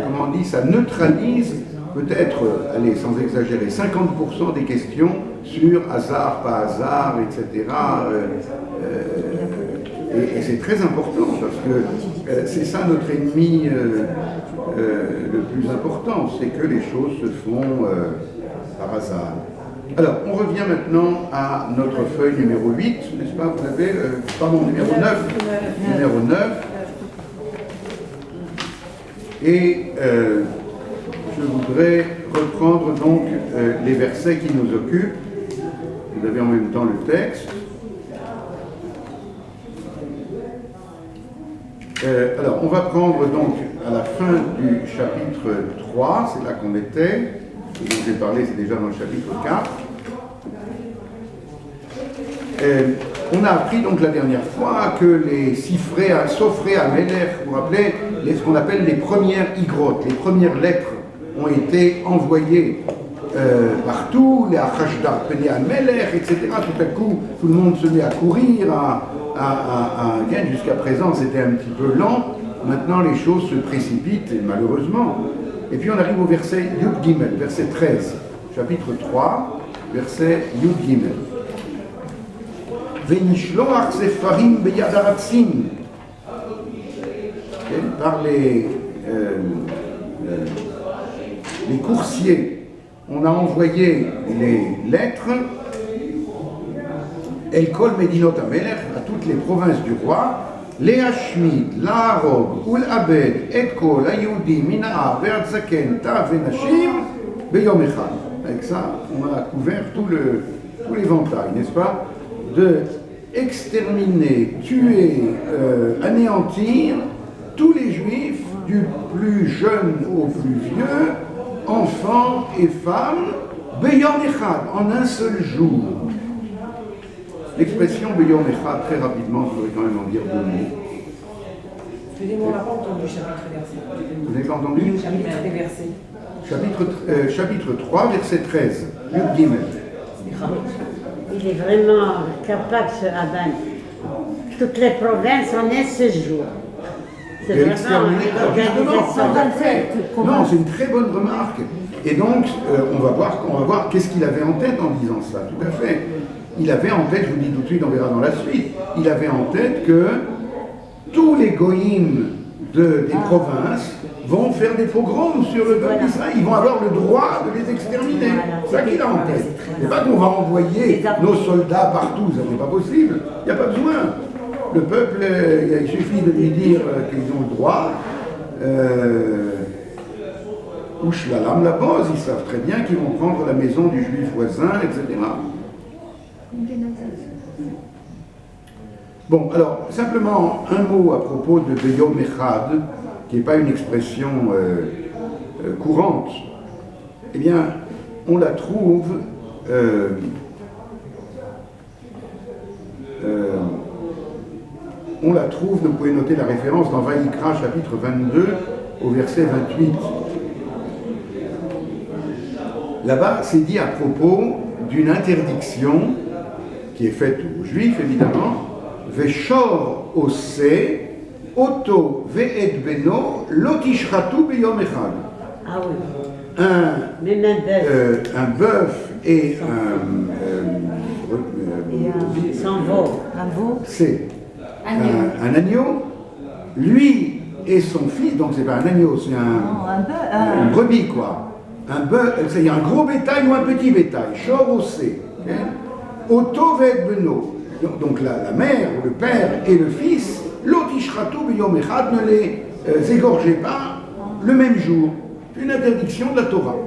comment on dit, ça neutralise peut-être, allez, sans exagérer, 50% des questions sur hasard, pas hasard, etc. Et c'est très important parce que c'est ça notre ennemi le plus important, c'est que les choses se font par hasard. Alors, on revient maintenant à notre feuille numéro 8, n'est-ce pas? Vous avez, pardon, numéro 9. Numéro 9. Et je voudrais reprendre donc les versets qui nous occupent. Vous avez en même temps le texte. Alors, on va prendre donc à la fin du chapitre 3, c'est là qu'on était. Ce dont j'ai parlé, c'est déjà dans le chapitre 4. On a appris donc la dernière fois que les Sofrei Amelech, vous vous rappelez, ce qu'on appelle les premières igrotes, les premières lettres ont été envoyées partout, les Achashdar Pene Amelech, etc. Tout à coup, tout le monde se met à courir, jusqu'à présent c'était un petit peu lent, maintenant les choses se précipitent, malheureusement. Et puis on arrive au verset Yud Gimel, verset 13, chapitre 3, verset Yud Gimel. Venishloach sefarim beyad haratzim. Par les coursiers, on a envoyé les lettres El Kol Medinot Amelech, à toutes les provinces du roi, les Hashmid, l'Arog, Ul Abed, Et Kol, Ayudim, Mina'a, Ve'ad Zaken, Ta Venashim, Beyom Echad. Avec ça, on a couvert tout l'éventail, n'est-ce pas, de exterminer, tuer, anéantir tous les juifs, du plus jeune au plus vieux, enfants et femmes, Beyom Echad, en un seul jour. L'expression Beyom Echad, très rapidement, je voudrais quand même en dire 2 mots. Excusez-moi, on n'a pas entendu chapitre et verset. Vous n'avez pas entendu? Chapitre et verset. Chapitre 3, verset 13, Yud Gimel. Il est vraiment capable, ce Aban. Toutes les provinces en un seul jour. C'est vraiment une organisation. Non, c'est une très bonne remarque. Et donc, on va voir qu'est-ce qu'il avait en tête en disant ça, tout à fait. Il avait en tête, je vous dis tout de suite, on verra dans la suite, il avait en tête que tous les goïms des provinces vont faire des pogroms sur le peuple d'Israël. Ils vont avoir le droit de les exterminer. C'est ça qu'il a en tête. C'est pas qu'on va envoyer nos soldats partout, ça n'est pas possible. Il n'y a pas besoin. Le peuple, il suffit de lui dire qu'ils ont le droit. Ouchlalam la base, ils savent très bien qu'ils vont prendre la maison du juif voisin, etc. Bon, alors, simplement un mot à propos de Beyom Echad, qui n'est pas une expression courante. Eh bien, on la trouve vous pouvez noter la référence dans Vaïkra, chapitre 22, au verset 28. Là-bas, c'est dit à propos d'une interdiction qui est faite aux Juifs, évidemment, Veshor ose, Oto ve'ed beno, lotishratu beyom echad. Ah oui. Un bœuf et un veau. C'est un agneau. Lui et son fils, donc c'est pas un agneau, c'est une brebis quoi. Un bœuf, il y a un gros bétail ou un petit bétail. Shor ose. Oto ve'ed beno. Donc la mère, le père et le fils, l'otishratu b'yom echad, ne les égorgez pas le même jour. Une interdiction de la Torah.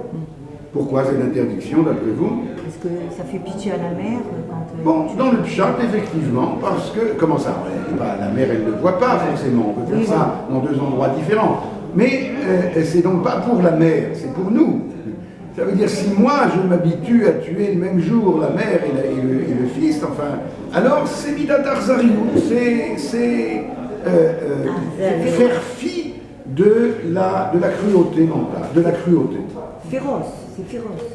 Pourquoi c'est l'interdiction d'après vous? Parce que ça fait pitié à la mère quand... Bon, dans le pshat, effectivement, parce que... Comment ça? La mère, elle ne le voit pas forcément. On peut faire ça dans 2 endroits différents. Mais c'est donc pas pour la mère, c'est pour nous. Ça veut dire, si moi je m'habitue à tuer le même jour la mère et le fils, enfin, alors c'est Midat Arzariou, c'est faire fi de la cruauté mentale, de la cruauté. Féroce, c'est féroce.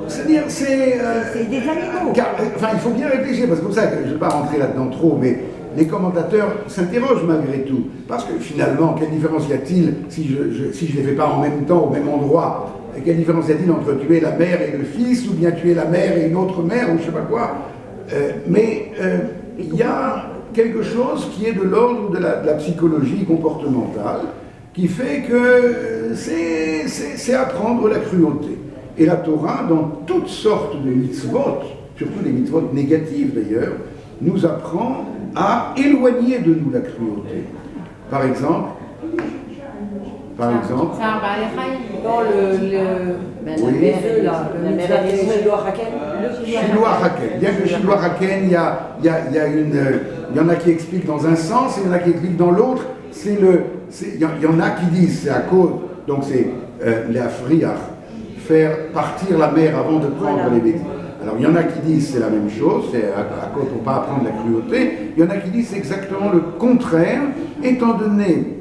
C'est-à-dire, c'est des animaux. Enfin, il faut bien réfléchir, parce que c'est pour ça que je ne vais pas rentrer là-dedans trop, mais les commentateurs s'interrogent malgré tout. Parce que finalement, quelle différence y a-t-il si je ne les fais pas en même temps, au même endroit? Quelle différence y a-t-il entre tuer la mère et le fils, ou bien tuer la mère et une autre mère, ou je ne sais pas quoi? Mais il y a quelque chose qui est de l'ordre de la psychologie comportementale, qui fait que c'est apprendre la cruauté. Et la Torah, dans toutes sortes de mitzvot, surtout les mitzvot négatives d'ailleurs, nous apprend à éloigner de nous la cruauté. Par exemple, dans le Shiloh Haken. Bien que Shiloh Haken, il y en a qui expliquent dans un sens et il y en a qui expliquent dans l'autre. Il y en a qui disent c'est à cause, donc c'est l'afriach, faire partir la mère avant de prendre les bêtises. Alors il y en a qui disent c'est la même chose, c'est pour ne pas apprendre la cruauté. Il y en a qui disent c'est exactement le contraire, étant donné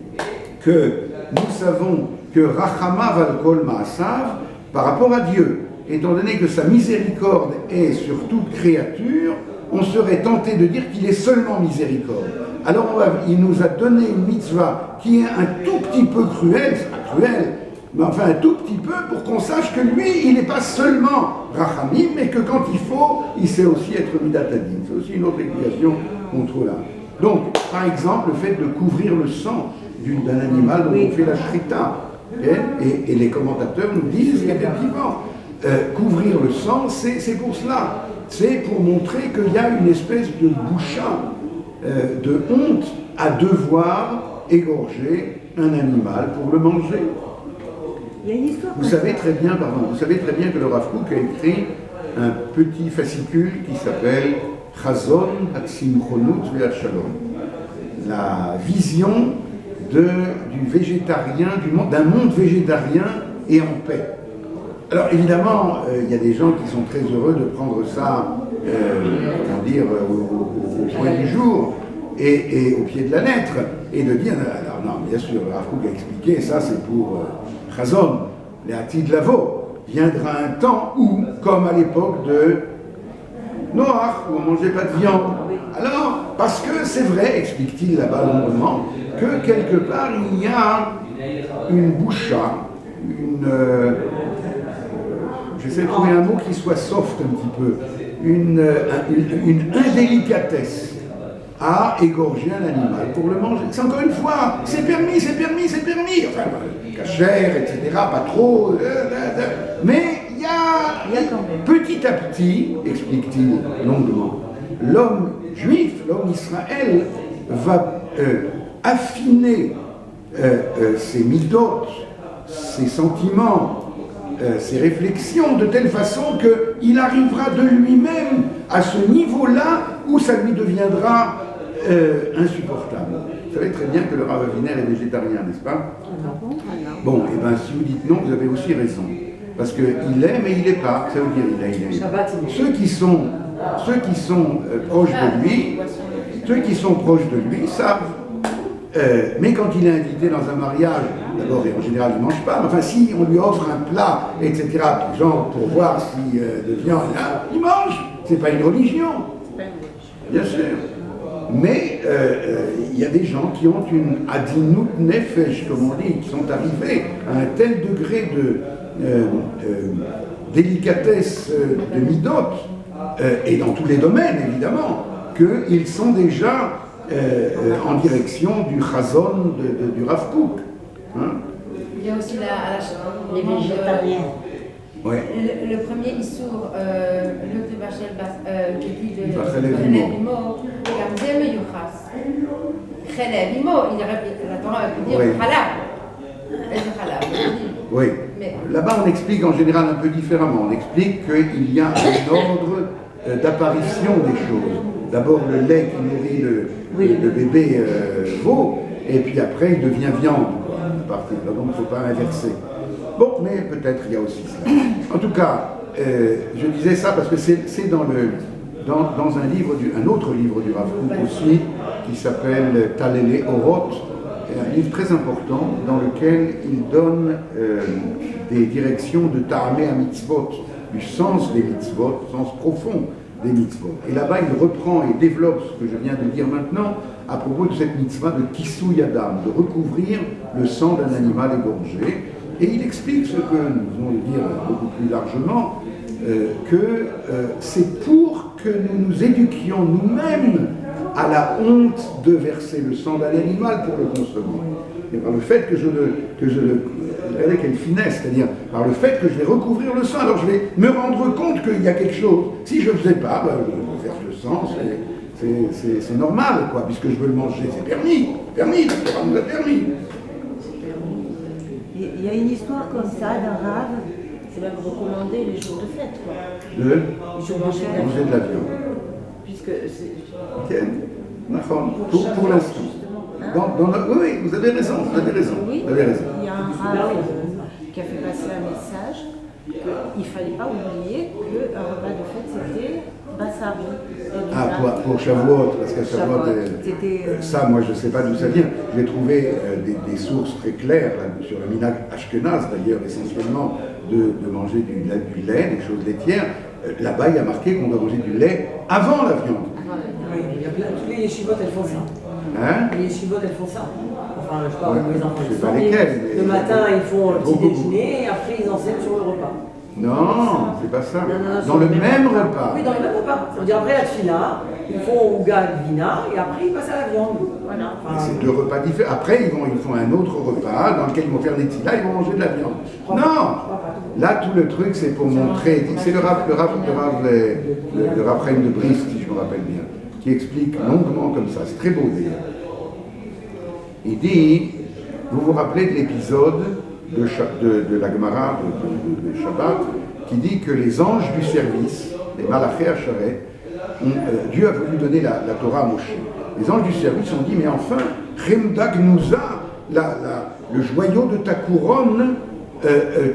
que nous savons que Rachama val kol ma'asav par rapport à Dieu, étant donné que sa miséricorde est sur toute créature, on serait tenté de dire qu'il est seulement miséricorde. Alors il nous a donné une mitzvah qui est un tout petit peu cruelle, c'est pas cruel, mais enfin un tout petit peu pour qu'on sache que lui, il n'est pas seulement Rachamim, mais que quand il faut, il sait aussi être Midatadin. C'est aussi une autre explication qu'on trouve là. Donc, par exemple, le fait de couvrir le sang d'un animal dont on fait la shrita, et les commentateurs nous disent qu'effectivement, couvrir le sang, c'est pour cela. C'est pour montrer qu'il y a une espèce de boucha, de honte à devoir égorger un animal pour le manger. Il y a une histoire. Vous savez très bien que le Rav Kook a écrit un petit fascicule qui s'appelle Chazon Hatsimchonut Ve'Shalom, la vision du végétarien, d'un monde végétarien et en paix. Alors évidemment, il y a des gens qui sont très heureux de prendre ça, au point du jour et au pied de la lettre, et de dire, alors non, bien sûr, le Rav Kook a expliqué, ça c'est pour Chazon, les Hatid Lavo. Viendra un temps où, comme à l'époque de Noach, où on ne mangeait pas de viande. Alors, parce que c'est vrai, explique-t-il là-bas longuement, que quelque part il y a une boucha, j'essaie de trouver un mot qui soit soft un petit peu, une indélicatesse à égorger un animal pour le manger. C'est encore une fois, c'est permis, enfin, cachère, etc., pas trop, mais il y a quand même. Petit à petit, explique-t-il longuement, l'homme juif, l'homme Israël, va affiner ses midotes, ses sentiments, ses réflexions, de telle façon qu'il arrivera de lui-même à ce niveau-là où ça lui deviendra insupportable. Vous savez très bien que le Rav Aviner est végétarien, n'est-ce pas? Bon, et bien si vous dites non, vous avez aussi raison. Parce qu'il est, mais il n'est pas. Ça veut dire il est. Ceux qui sont proches de lui, savent. Mais quand il est invité dans un mariage, d'abord, en général, il ne mange pas, mais enfin, si on lui offre un plat, etc., genre pour voir si de viande, là, il mange. C'est pas une religion. Bien sûr. Mais il y a des gens qui ont une adinut nefesh, comme on dit, qui sont arrivés à un tel degré de délicatesse de midot, et dans tous les domaines évidemment, qu'ils sont déjà en direction du chazon du Rav Kook. Hein? Il y a aussi les végétariens. Ouais. Le premier Issour, le Tebachel qui dit de Chelev Imo, Gamzem Yuchas. Chelev Imo, la Torah peut dire Halab. Oui. Là-bas, on explique en général un peu différemment. On explique qu'il y a un ordre d'apparition des choses. D'abord, le lait qui nourrit le bébé veau, et puis après, il devient viande, quoi, à partir de là. Donc, il ne faut pas inverser. Bon, mais peut-être il y a aussi cela. En tout cas, je disais ça parce que c'est dans un autre livre du Rav Kook aussi, qui s'appelle Talele Orot, un livre très important dans lequel il donne des directions de Ta'ameh à mitzvot, du sens des mitzvot, sens profond des mitzvot. Et là-bas, il reprend et développe ce que je viens de dire maintenant à propos de cette mitzvah de Kisou Yadam, de recouvrir le sang d'un animal égorgé. Et il explique ce que nous allons dire beaucoup plus largement, que c'est pour que nous nous éduquions nous-mêmes à la honte de verser le sang d'un animal pour le consommer. Et par le fait que je le regardez quelle finesse, c'est-à-dire par le fait que je vais recouvrir le sang, alors je vais me rendre compte qu'il y a quelque chose. Si je ne le faisais pas, je verse le sang, c'est normal, quoi, puisque je veux le manger, c'est permis, la Torah nous a permis. Il y a une histoire comme ça d'un rave. C'est même recommandé les jours de fête, quoi. De manger de la viande. Puisque c'est... Pour l'instant. Oui, vous avez raison. Oui, il y a un rave qui a fait passer un message qu'il ne fallait pas oublier qu'un repas de fête, c'était Bassar. Pour Shavuot, parce qu'à Shavuot, ça, moi, je ne sais pas d'où ça vient. J'ai trouvé des sources très claires là, sur le minhag ashkenaz, d'ailleurs, essentiellement, de manger du lait, des choses laitières. Là-bas, il y a marqué qu'on doit manger du lait avant la viande. Oui, il y a plein, toutes les yeshivot, elles font ça. Hein? Les yeshivot, elles font ça. Enfin, je parle de mes enfants. Je sais pas lesquels. Le matin, ils font un petit déjeuner et après, ils enseignent sur le repas. Non, c'est pas ça. Non, dans le même repas. Oui, dans le même repas. On dit après la tfila, ils font ouga vina et après ils passent à la viande. Voilà. Enfin, c'est deux repas différents. Après, ils font un autre repas dans lequel ils vont faire des tfila, ils vont manger de la viande. Non. Là, tout le truc, c'est pour montrer. C'est le Rav Chaim de Brisk, si je me rappelle bien, qui explique longuement comme ça. C'est très beau d'ailleurs. Il dit, vous vous rappelez de l'épisode de la Gemara de Shabbat, qui dit que les anges du service, les Malaché Hacharet, Dieu a voulu donner la Torah à Moshe. Les anges du service ont dit, mais enfin, Chemda Gnouza, le joyau de ta couronne,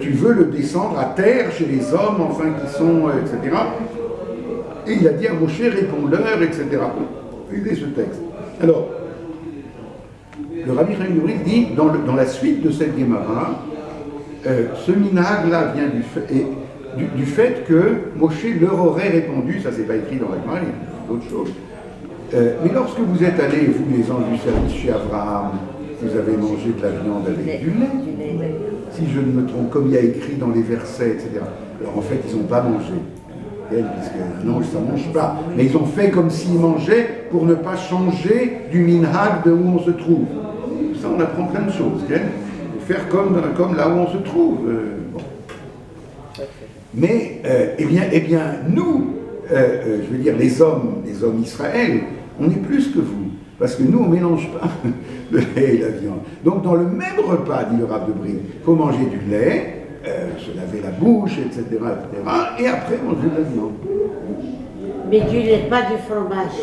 tu veux le descendre à terre chez les hommes, enfin, qui sont, etc. Et il a dit à Moshe, réponds-leur, etc. Lisez ce texte. Alors, le Rabbi Chaim de Brisk dit, dans la suite de cette Gemara, ce minhag-là vient du fait que Moshe leur aurait répondu, ça c'est pas écrit dans la Gemara, il y a d'autres choses. Mais lorsque vous êtes allés, vous les anges du service chez Abraham, vous avez mangé de la viande avec du lait, si je ne me trompe, comme il y a écrit dans les versets, etc. Alors en fait, ils n'ont pas mangé. Puisque non, ça ne mange pas. Mais ils ont fait comme s'ils mangeaient pour ne pas changer du minhag de où on se trouve. Ça, on apprend plein de choses. Faire comme là où on se trouve. Bon. Mais, eh bien, nous, je veux dire, les hommes Israël, on est plus que vous. Parce que nous, on ne mélange pas le lait et la viande. Donc, dans le même repas, dit le Rav de Brisk, il faut manger du lait, se laver la bouche, etc., et après manger de la viande. Mais du lait, pas du fromage.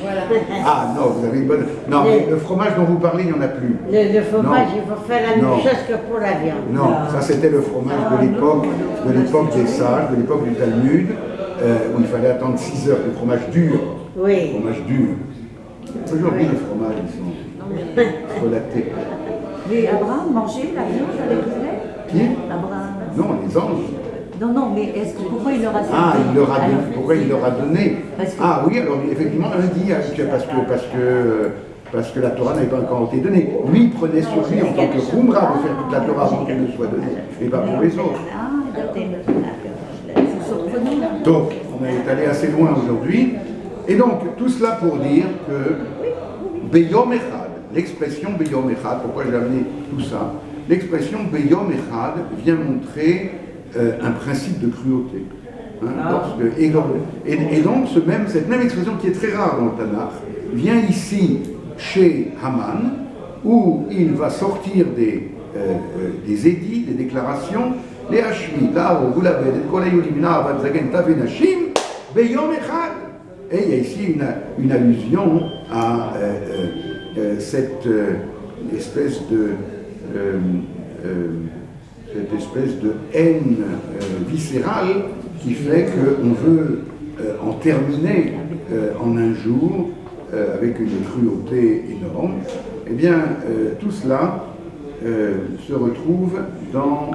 Voilà. Ah non, vous avez une bonne... Non, mais le fromage dont vous parlez, il n'y en a plus. Le fromage, non. il faut faire la même chose que pour la viande. Non, ça c'était le fromage de l'époque des sages, de l'époque du Talmud, où il fallait attendre 6 heures, le fromage dur. Oui. Le fromage dur. Aujourd'hui, les fromages, ils sont relatés. Mais Abraham mangeait la viande avec le lait? Qui? Abraham. Non, les anges. Non, mais pourquoi il leur a donné pourquoi il leur a donné? Ah oui, alors effectivement, un dit parce que la Torah n'avait pas encore été donnée. Lui, il prenait sur lui en tant que Khumra de faire toute la Torah avant qu'elle ne soit donnée, et pas pour les autres. C'est surprenant. Donc, on est allé assez loin aujourd'hui. Et donc, tout cela pour dire que Beyom Echad, l'expression Beyom Echad, pourquoi j'ai amené tout ça? L'expression Beyom Echad vient montrer un principe de cruauté. Et donc, cette même expression qui est très rare dans le Tanakh, vient ici chez Haman, où il va sortir des édits, des déclarations, les Hashmi, là, au Goulabed, et Kolayulimina, Avadzagen, Tavenashim, Beyom Echad. Et il y a ici une allusion à cette espèce de haine viscérale qui fait qu'on veut en terminer en un jour avec une cruauté énorme. Eh bien, tout cela se retrouve dans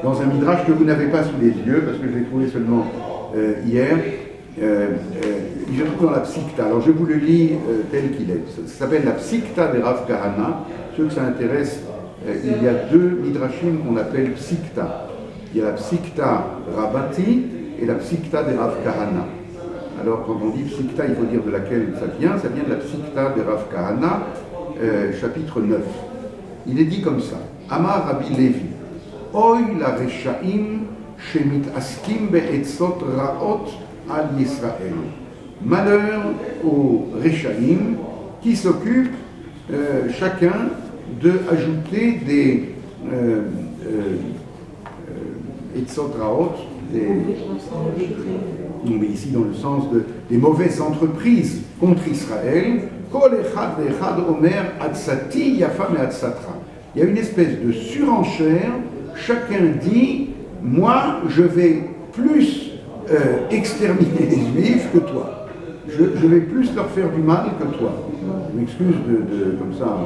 dans un midrash que vous n'avez pas sous les yeux, parce que je l'ai trouvé seulement hier. Je le trouve dans la Psikta. Alors je vous le lis tel qu'il est. Ça s'appelle la Psikta de Rav Kahana. Ceux que ça intéresse, il y a 2 midrashim qu'on appelle Psikta. Il y a la Psikta Rabati et la Psikta de Rav Kahana. Alors quand on dit Psikta, il faut dire de laquelle ça vient. Ça vient de la Psikta de Rav Kahana, chapitre 9. Il est dit comme ça. Amar Rabbi Levi. Oy la Reshaim shemit askim be'etzot ra'ot al Yisrael. Malheur aux Reshaim qui s'occupent chacun de ajouter des etzot ra'ot, non mais ici dans le sens des mauvaises entreprises contre Israël, Kol echad ve'echad omer atzati yafa me'atzatra. Il y a une espèce de surenchère, chacun dit, moi je vais plus exterminer les Juifs que toi. Je vais plus leur faire du mal que toi. Je m'excuse comme ça,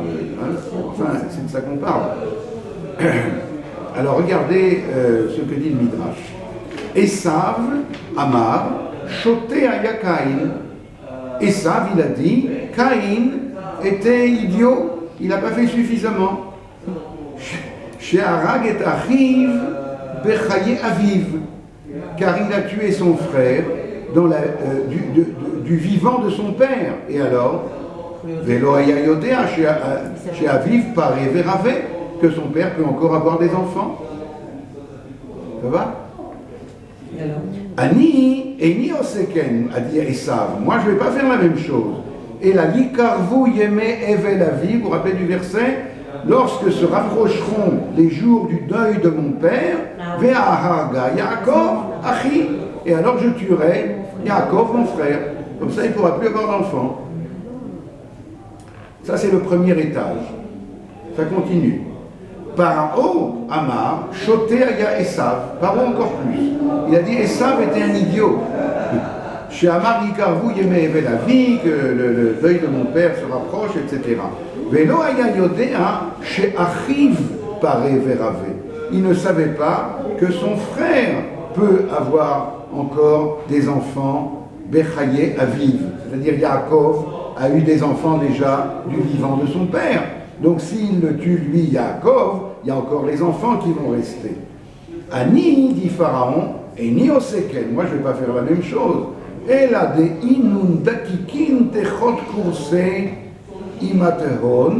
enfin c'est de ça qu'on parle. Alors regardez ce que dit le Midrash. Esav, Amar, Shoté aya Caïn. Esav, il a dit, Caïn était idiot, il n'a pas fait suffisamment. She'arag et achiv bechaye aviv, car il a tué son frère dans du vivant de son père. Et alors, Velo aya yodea she'aviv paré verave, que son père peut encore avoir des enfants. Ça va? Ani, Eni oseken, a dit Esav, moi je ne vais pas faire la même chose. Et la likarvu yeme evel avi, vous vous rappelez du verset, lorsque se rapprocheront les jours du deuil de mon père, ve'aharga Yaakov achi, et alors je tuerai Yaakov mon frère. Comme ça il ne pourra plus avoir d'enfants. Ça c'est le premier étage. Ça continue. Paro Amar, Shoté aya Esav, Paro encore plus. Il a dit Esav était un idiot. Chez Amar Yikarvu Yeme Evel Avi, que le deuil de mon père se rapproche, etc. Velo aya yodea chez Achiv Paré Verave. Il ne savait pas que son frère peut avoir encore des enfants Bechaye Aviv. C'est-à-dire Yaakov a eu des enfants déjà du vivant de son père. Donc s'il le tue lui, Yaakov, il y a encore les enfants qui vont rester. Ani, dit Pharaon, et ni oseken, moi je ne vais pas faire la même chose. Ela de inundakikin techot kurse imatehon.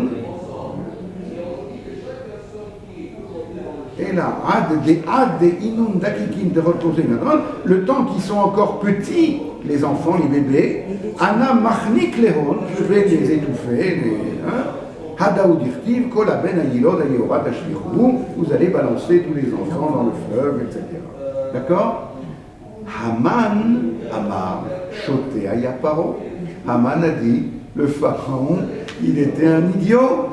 Ela ad de inundakikin techot kurse imatehon. Le temps qu'ils sont encore petits, les enfants, les bébés, Ana machnik lehon, je vais les étouffer, vous allez balancer tous les enfants dans le fleuve, etc. D'accord? Haman Amar Shoté aya Paro. Haman a dit, le pharaon, il était un idiot.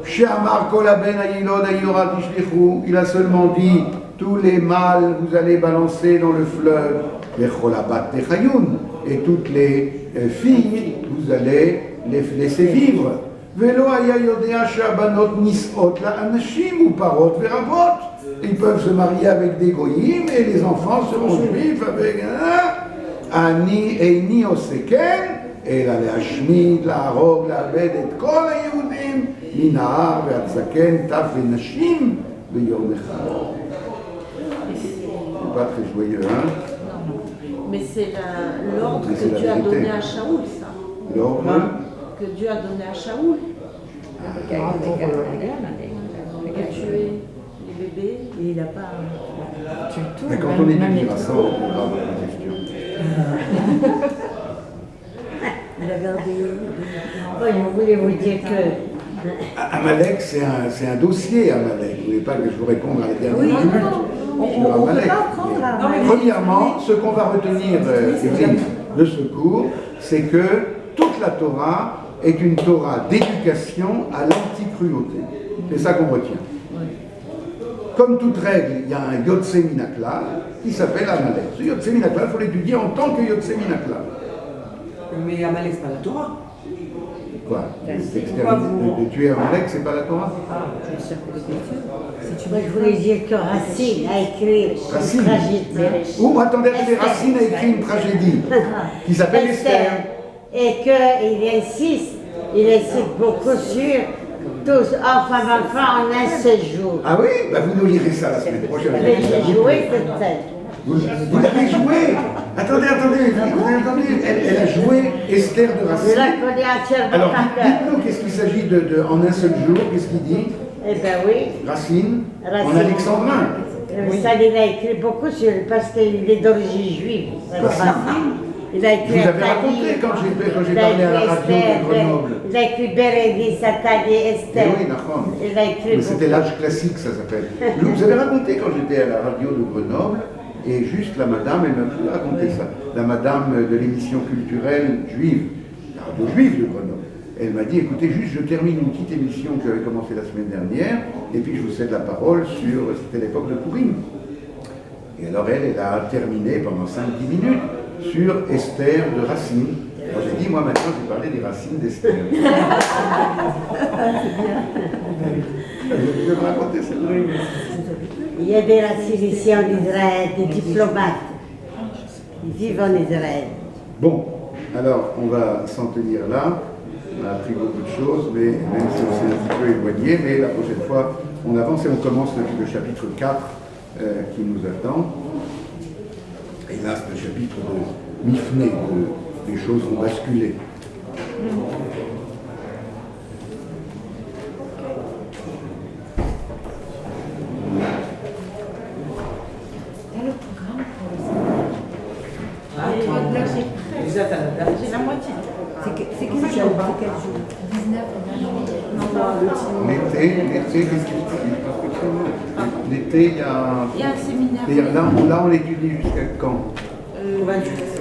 She'amar kol haben hayilod hayorat tishlichu. Il a seulement dit, tous les mâles, vous allez balancer dans le fleuve. Vecholabat techayun. Et toutes les filles, vous allez les laisser vivre. Velo aya yodea she'abanot nisot la'anashim ou parot veravot. Ils peuvent se marier avec des goyim et les enfants seront juifs avec Ani eini oseken אלא להשמיד, להרוג, לאבד את כל היהודים מנהר ועד זקן, טף ונשים ביום אחד. C'est pas très joyeux, hein? Mais c'est l'ordre que Dieu a donné à Shaoul, ça. L'ordre que Dieu a donné à Shaoul. De tuer les bébés. Et il n'a pas tué tout. Mais quand on étudiera ça, on répondra à votre question. Il a gardé. Oui, je voulais vous dire que. Amalek, c'est un dossier, Amalek. Vous ne voulez pas que je vous réponde à la dernière Oui, minute on ne peut pas prendre Amalek. Premièrement, ce qu'on va retenir de ce cours, c'est que toute la Torah est une Torah d'éducation à l'anti-cruauté. C'est ça qu'on retient. Comme toute règle, il y a un Yotse Minaklal qui s'appelle Amalek. Ce Yotse Minaklal, il faut l'étudier en tant que Yotse Minaklal. Mais Amalek, c'est pas la Torah. Quoi? De tuer Amalek, c'est pas la Torah? Moi, je voulais dire que Racine a écrit une tragédie. Ou attendez, Racine a écrit une tragédie qui s'appelle Esther. Et qu'il insiste beaucoup sur tous, enfants, enfants, en un seul jour. Ah oui? Bah vous nous lirez ça la semaine prochaine. J'ai joué cette scène. Vous l'avez joué? Attendez, vous avez entendu? Elle a joué Esther de Je Racine. la connais entièrement Alors par cœur. dites-nous qu'est-ce qu'il s'agit en un seul jour, qu'est-ce qu'il dit? Eh bien oui. Racine, en alexandrin. Ça, il a écrit beaucoup sur lui parce qu'il est d'origine juive. Il a écrit Vous avez raconté quand j'ai parlé à la radio de Grenoble. Il a écrit Bérénice, Athalie, Esther. Eh oui, d'accord. Il a écrit Mais c'était l'âge classique, ça s'appelle. Vous avez raconté quand j'étais à la radio de Grenoble, Et juste la madame, elle m'a pu raconter ça, la madame de l'émission culturelle juive, la radio juive de Grenoble, elle m'a dit, écoutez, juste je termine une petite émission que j'avais commencé la semaine dernière, et puis je vous cède la parole sur, c'était l'époque de Purim. Et alors elle a terminé pendant 5-10 minutes sur Esther de Racine. Alors j'ai dit, moi maintenant je vais parler des racines d'Esther. Je vais me raconter celle-là. Il y a des racines ici en Israël, des diplomates. Ils vivent en Israël. Bon, alors on va s'en tenir là. On a appris beaucoup de choses, mais même si on s'est un petit peu éloigné, mais la prochaine fois on avance et on commence le chapitre 4 qui nous attend. Et là, c'est le chapitre de Mifné, les choses vont basculer. Déjà, t'as la date. J'ai la moitié. C'est quel jour? C'est quel jour? 19 L'été, l'été, il y a... Il y a un séminaire. Là, on étudie jusqu'à quand? Au 28.